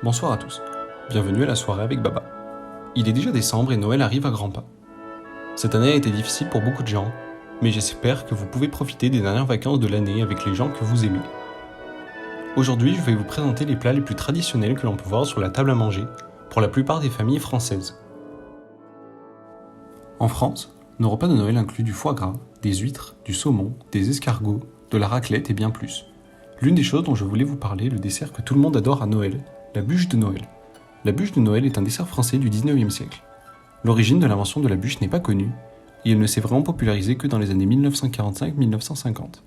Bonsoir à tous, bienvenue à la soirée avec Baba. Il est déjà décembre et Noël arrive à grands pas. Cette année a été difficile pour beaucoup de gens, mais j'espère que vous pouvez profiter des dernières vacances de l'année avec les gens que vous aimez. Aujourd'hui, je vais vous présenter les plats les plus traditionnels que l'on peut voir sur la table à manger pour la plupart des familles françaises. En France, nos repas de Noël incluent du foie gras, des huîtres, du saumon, des escargots, de la raclette et bien plus. L'une des choses dont je voulais vous parler est le dessert que tout le monde adore à Noël, la bûche de Noël. La bûche de Noël est un dessert français du 19e siècle. L'origine de l'invention de la bûche n'est pas connue, et elle ne s'est vraiment popularisée que dans les années 1945-1950.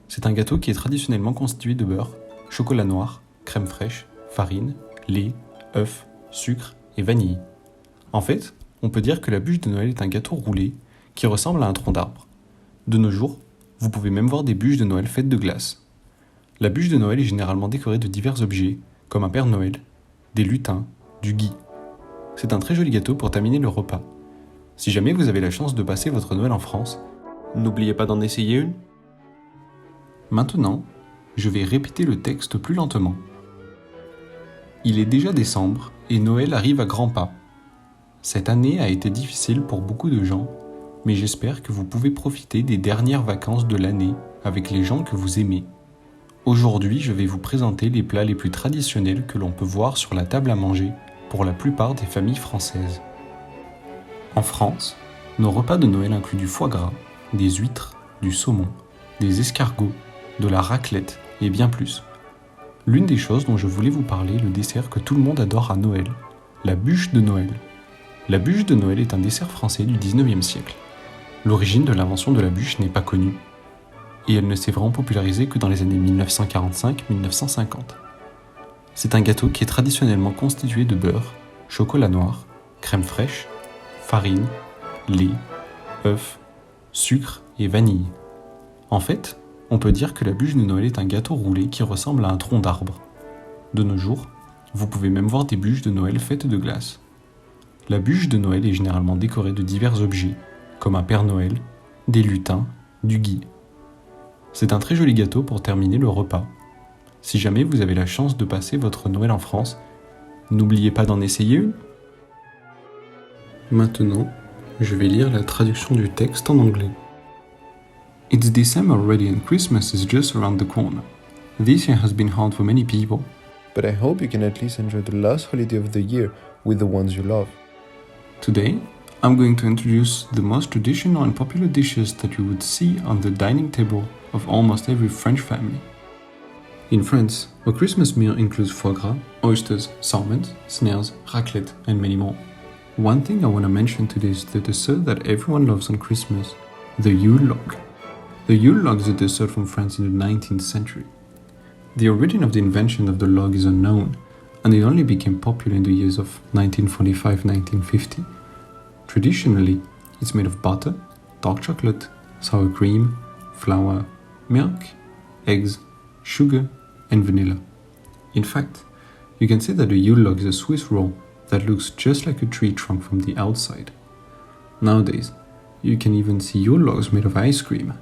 C'est un gâteau qui est traditionnellement constitué de beurre, chocolat noir, crème fraîche, farine, lait, œufs, sucre et vanille. En fait, on peut dire que la bûche de Noël est un gâteau roulé qui ressemble à un tronc d'arbre. De nos jours, vous pouvez même voir des bûches de Noël faites de glace. La bûche de Noël est généralement décorée de divers objets, comme un Père Noël, des lutins, du gui. C'est un très joli gâteau pour terminer le repas. Si jamais vous avez la chance de passer votre Noël en France, n'oubliez pas d'en essayer une. Maintenant, je vais répéter le texte plus lentement. Il est déjà décembre et Noël arrive à grands pas. Cette année a été difficile pour beaucoup de gens, mais j'espère que vous pouvez profiter des dernières vacances de l'année avec les gens que vous aimez. Aujourd'hui, je vais vous présenter les plats les plus traditionnels que l'on peut voir sur la table à manger pour la plupart des familles françaises. En France, nos repas de Noël incluent du foie gras, des huîtres, du saumon, des escargots, de la raclette et bien plus. L'une des choses dont je voulais vous parler est le dessert que tout le monde adore à Noël, la bûche de Noël. La bûche de Noël est un dessert français du 19e siècle. L'origine de l'invention de la bûche n'est pas connue, et elle ne s'est vraiment popularisée que dans les années 1945-1950. C'est un gâteau qui est traditionnellement constitué de beurre, chocolat noir, crème fraîche, farine, lait, œufs, sucre et vanille. En fait, on peut dire que la bûche de Noël est un gâteau roulé qui ressemble à un tronc d'arbre. De nos jours, vous pouvez même voir des bûches de Noël faites de glace. La bûche de Noël est généralement décorée de divers objets, comme un Père Noël, des lutins, du gui. C'est un très joli gâteau pour terminer le repas. Si jamais vous avez la chance de passer votre Noël en France, n'oubliez pas d'en essayer une. Maintenant, je vais lire la traduction du texte en anglais. It's December already and Christmas is just around the corner. This year has been hard for many people. But I hope you can at least enjoy the last holiday of the year with the ones you love. Today, I'm going to introduce the most traditional and popular dishes that you would see on the dining table of almost every French family. In France, a Christmas meal includes foie gras, oysters, salmons, snails, raclette, and many more. One thing I want to mention today is the dessert that everyone loves on Christmas, the Yule log. The Yule log is a dessert from France in the 19th century. The origin of the invention of the log is unknown, and it only became popular in the years of 1945-1950. Traditionally, it's made of butter, dark chocolate, sour cream, flour, milk, eggs, sugar, and vanilla. In fact, you can say that a Yule log is a Swiss roll that looks just like a tree trunk from the outside. Nowadays, you can even see Yule logs made of ice cream.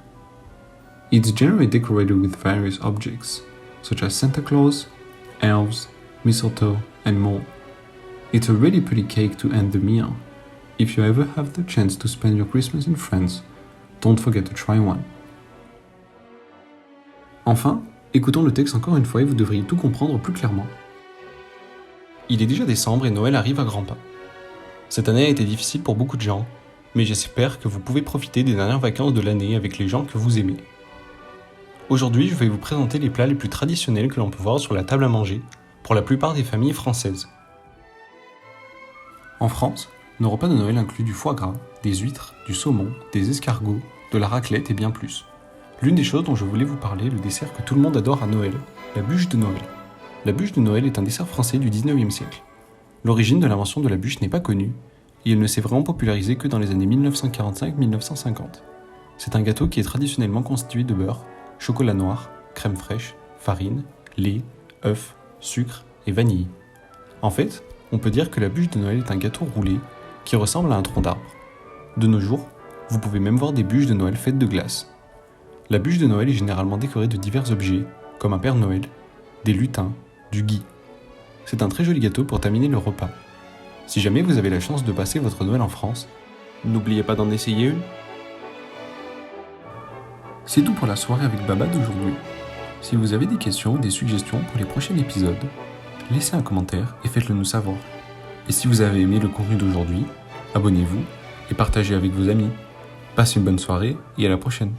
It's generally decorated with various objects, such as Santa Claus, elves, mistletoe, and more. It's a really pretty cake to end the meal. If you ever have the chance to spend your Christmas in France, don't forget to try one. Enfin, écoutons le texte encore une fois et vous devriez tout comprendre plus clairement. Il est déjà décembre et Noël arrive à grands pas. Cette année a été difficile pour beaucoup de gens, mais j'espère que vous pouvez profiter des dernières vacances de l'année avec les gens que vous aimez. Aujourd'hui, je vais vous présenter les plats les plus traditionnels que l'on peut voir sur la table à manger pour la plupart des familles françaises. En France, nos repas de Noël incluent du foie gras, des huîtres, du saumon, des escargots, de la raclette et bien plus. L'une des choses dont je voulais vous parler est le dessert que tout le monde adore à Noël, la bûche de Noël. La bûche de Noël est un dessert français du 19e siècle. L'origine de l'invention de la bûche n'est pas connue, et elle ne s'est vraiment popularisée que dans les années 1945-1950. C'est un gâteau qui est traditionnellement constitué de beurre, chocolat noir, crème fraîche, farine, lait, œufs, sucre et vanille. En fait, on peut dire que la bûche de Noël est un gâteau roulé qui ressemble à un tronc d'arbre. De nos jours, vous pouvez même voir des bûches de Noël faites de glace. La bûche de Noël est généralement décorée de divers objets, comme un Père Noël, des lutins, du gui. C'est un très joli gâteau pour terminer le repas. Si jamais vous avez la chance de passer votre Noël en France, n'oubliez pas d'en essayer une. C'est tout pour la soirée avec Baba d'aujourd'hui. Si vous avez des questions ou des suggestions pour les prochains épisodes, laissez un commentaire et faites-le nous savoir. Et si vous avez aimé le contenu d'aujourd'hui, abonnez-vous et partagez avec vos amis. Passez une bonne soirée et à la prochaine.